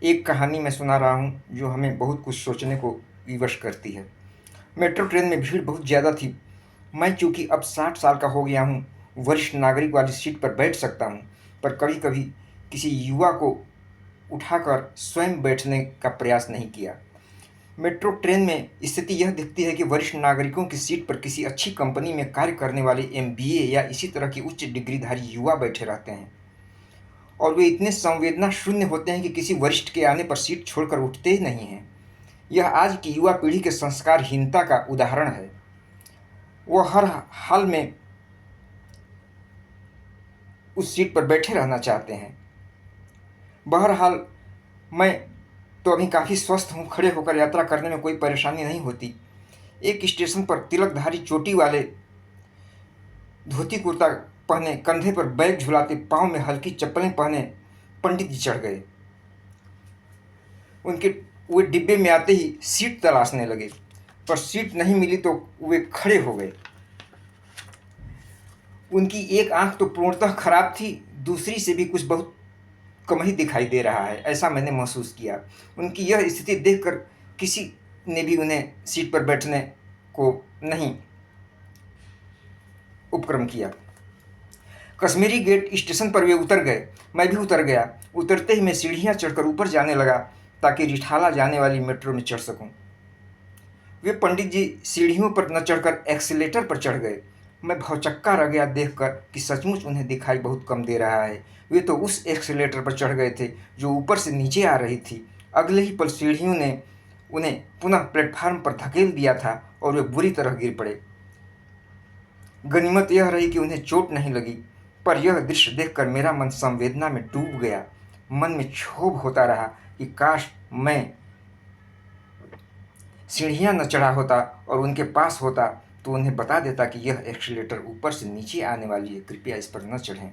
एक कहानी मैं सुना रहा हूँ जो हमें बहुत कुछ सोचने को विवश करती है। मेट्रो ट्रेन में भीड़ बहुत ज़्यादा थी। मैं चूँकि अब 60 साल का हो गया हूँ, वरिष्ठ नागरिक वाली सीट पर बैठ सकता हूँ, पर कभी-कभी किसी युवा को उठाकर स्वयं बैठने का प्रयास नहीं किया। मेट्रो ट्रेन में स्थिति यह दिखती है कि वरिष्ठ नागरिकों की सीट पर किसी अच्छी कंपनी में कार्य करने वाले एमबीए या इसी तरह की उच्च डिग्रीधारी युवा बैठे रहते हैं। और वे इतने संवेदना शून्य होते हैं कि किसी वरिष्ठ के आने पर सीट छोड़कर उठते ही नहीं हैं। यह आज की युवा पीढ़ी के संस्कारहीनता का उदाहरण है। वह हर हाल में उस सीट पर बैठे रहना चाहते हैं। बहरहाल मैं तो अभी काफ़ी स्वस्थ हूँ, खड़े होकर यात्रा करने में कोई परेशानी नहीं होती। एक स्टेशन पर तिलकधारी चोटी वाले धोती कुर्ता पहने, कंधे पर बैग झुलाते, पाँव में हल्की चप्पलें पहने पंडित जी चढ़ गए। उनके वे डिब्बे में आते ही सीट तलाशने लगे, पर सीट नहीं मिली तो वे खड़े हो गए। उनकी एक आंख तो पूर्णतः खराब थी, दूसरी से भी कुछ बहुत कम ही दिखाई दे रहा है, ऐसा मैंने महसूस किया। उनकी यह स्थिति देखकर किसी ने भी उन्हें सीट पर बैठने को नहीं उपक्रम किया। कश्मीरी गेट स्टेशन पर वे उतर गए। मैं भी उतर गया। उतरते ही मैं सीढ़ियाँ चढ़कर ऊपर जाने लगा ताकि रिठाला जाने वाली मेट्रो में चढ़ सकूं। वे पंडित जी सीढ़ियों पर न चढ़कर एक्सीलेटर पर चढ़ गए। मैं भौचक्का रह गया देखकर कि सचमुच उन्हें दिखाई बहुत कम दे रहा है। वे तो उस एक्सीलेटर पर चढ़ गए थे जो ऊपर से नीचे आ रही थी। अगले ही पल सीढ़ियों ने उन्हें पुनः प्लेटफार्म पर धकेल दिया था और वे बुरी तरह गिर पड़े। गनीमत यह रही कि उन्हें चोट नहीं लगी, पर यह दृश्य देखकर मेरा मन संवेदना में डूब गया। मन में क्षोभ होता रहा कि काश मैं सीढ़ियाँ न चढ़ा होता और उनके पास होता तो उन्हें बता देता कि यह एक्सीलेटर ऊपर से नीचे आने वाली है, कृपया इस पर न चढ़ें।